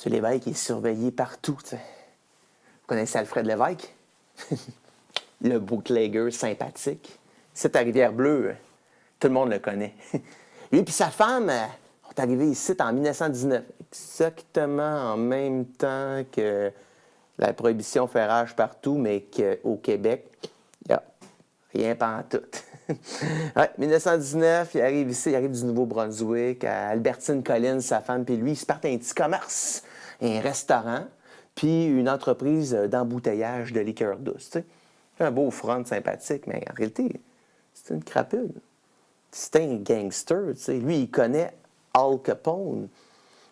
Lévesque est surveillé partout. T'sais. Vous connaissez Alfred Lévesque? Le bootlegger sympathique. C'est à Rivière-Bleue, tout le monde le connaît. Lui et sa femme sont arrivés ici en 1919, exactement en même temps que la prohibition fait rage partout, mais qu'au Québec, il n'y a rien pantoute. Ouais, 1919, il arrive ici, il arrive du Nouveau-Brunswick, à Albertine Collins, sa femme, puis lui, ils se partent un petit commerce, un restaurant, puis une entreprise d'embouteillage de liqueur douce. Tu sais. Un beau front sympathique, mais en réalité, c'est une crapule. C'est un gangster. Tu sais. Lui, il connaît Al Capone,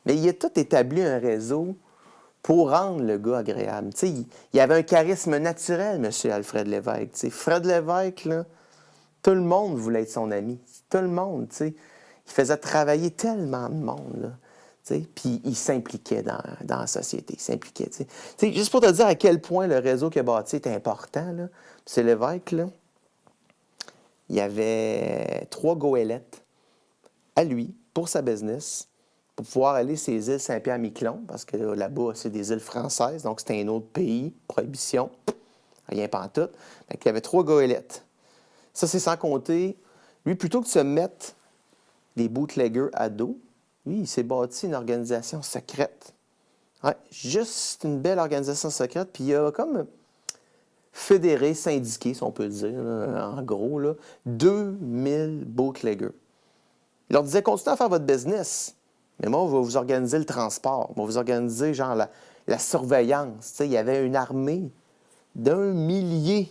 mais il a tout établi un réseau pour rendre le gars agréable. Tu sais, il avait un charisme naturel, M. Alfred Lévesque. Tu sais. Fred Lévesque, là, tout le monde voulait être son ami. Tout le monde, tu sais. Il faisait travailler tellement de monde, là. Puis il s'impliquait dans la société. Il s'impliquait, tu sais. Juste pour te dire à quel point le réseau qu'il a bâti est important, là. M. Lévesque, là, il y avait 3 goélettes à lui, pour sa business, pour pouvoir aller sur les îles Saint-Pierre-Miquelon, parce que là-bas, c'est des îles françaises, donc c'était un autre pays, prohibition, rien pantoute. Donc, il y avait 3 goélettes. Ça, c'est sans compter, lui, plutôt que de se mettre des bootleggers à dos, lui, il s'est bâti une organisation secrète. Ouais, juste une belle organisation secrète, puis il a comme fédéré, syndiqué, si on peut dire, là, en gros, là, 2000 bootleggers. Il leur disait, continuez à faire votre business, mais moi, on va vous organiser le transport, on va vous organiser, genre, la surveillance. Tu sais, il y avait une armée d'1 millier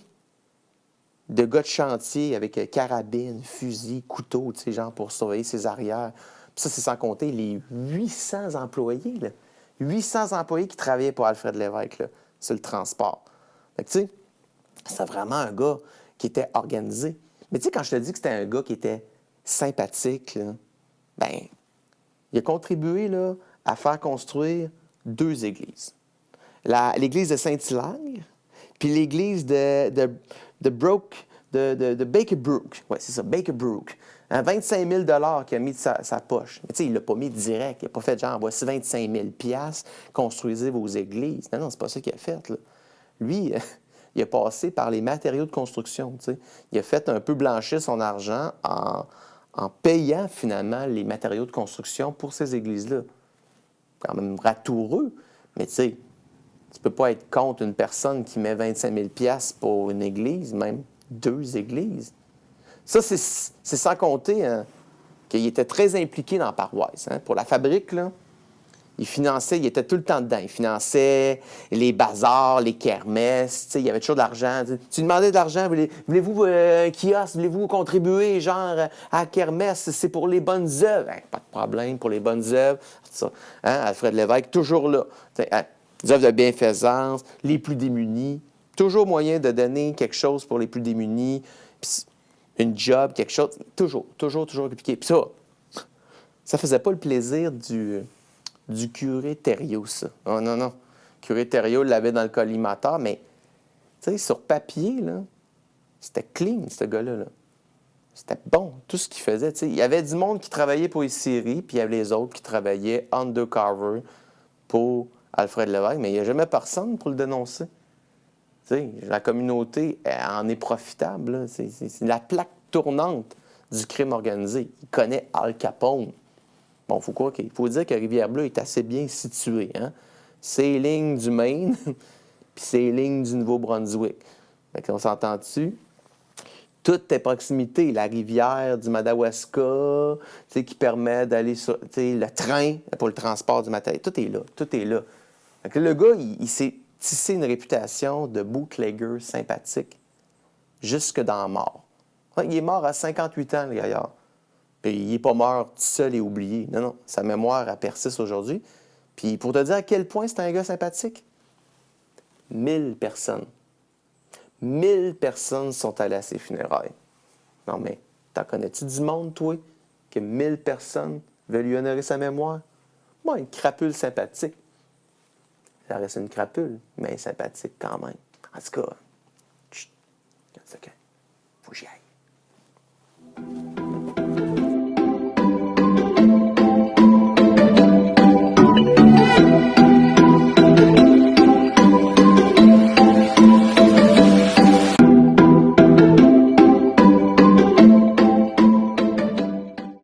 de gars de chantier avec carabines, fusils, couteaux, tu sais, genre, pour surveiller ses arrières. Puis ça, c'est sans compter les 800 employés, là. 800 employés qui travaillaient pour Alfred Lévesque, là, sur le transport. Fait que, tu sais, c'est vraiment un gars qui était organisé. Mais tu sais, quand je te dis que c'était un gars qui était sympathique, là, ben, il a contribué là, à faire construire 2 églises. L'église de Saint-Hilaire, puis l'église de Baker Brook. Oui, c'est ça, Baker Brook. 25 000 qu'il a mis de sa poche. Mais tu sais, il ne l'a pas mis direct. Il n'a pas fait genre, voici 25 000 construisez vos églises. Non, c'est pas ça qu'il a fait, là. Lui, il a passé par les matériaux de construction. Tu sais. Il a fait un peu blanchir son argent en payant finalement les matériaux de construction pour ces églises-là. Quand même ratoureux, mais tu sais, tu peux pas être contre une personne qui met 25 000 pour une église, même 2 églises. Ça, c'est sans compter hein, qu'il était très impliqué dans la paroisse. Hein. Pour la fabrique, là, il était tout le temps dedans. Il finançait les bazars, les kermesses, il y avait toujours de l'argent. Tu demandais de l'argent, voulez-vous un kiosque, voulez-vous contribuer, genre, à la kermesse, c'est pour les bonnes œuvres. Hein, pas de problème pour les bonnes œuvres. Ça. Hein, Alfred Lévesque, toujours là. Hein, des œuvres de bienfaisance, les plus démunis. Toujours moyen de donner quelque chose pour les plus démunis. Puis une job, quelque chose. Toujours compliqué. Puis ça faisait pas le plaisir du curé Thériault, ça. Oh non. Le curé Thériault l'avait dans le collimateur, mais, tu sais, sur papier, là, c'était clean, ce gars-là. Là. C'était bon, tout ce qu'il faisait. Tu sais. Il y avait du monde qui travaillait pour les séries, puis il y avait les autres qui travaillaient undercover pour Alfred Lévesque, mais il n'y a jamais personne pour le dénoncer. Tu sais, la communauté en est profitable. Là. C'est la plaque tournante du crime organisé. Il connaît Al Capone. Bon, il faut dire que Rivière-Bleue est assez bien située. Hein? C'est les lignes du Maine, puis c'est les lignes du Nouveau-Brunswick. Fait qu'on s'entend dessus. Tout est proximité. La rivière du Madawaska, qui permet d'aller sur le train pour le transport du matériel. Tout est là. Fait que le gars, il s'est tissé une réputation de bootlegger sympathique jusque dans la mort. Il est mort à 58 ans, le gaillard. Puis il n'est pas mort tout seul et oublié. Non. Sa mémoire, elle persiste aujourd'hui. Puis pour te dire à quel point c'est un gars sympathique, 1000 personnes. 1000 personnes sont allées à ses funérailles. Non, mais t'en connais-tu du monde, toi, que 1000 personnes veulent lui honorer sa mémoire? Moi, une crapule sympathique. Ça reste une crapule, mais sympathique quand même. En tout cas,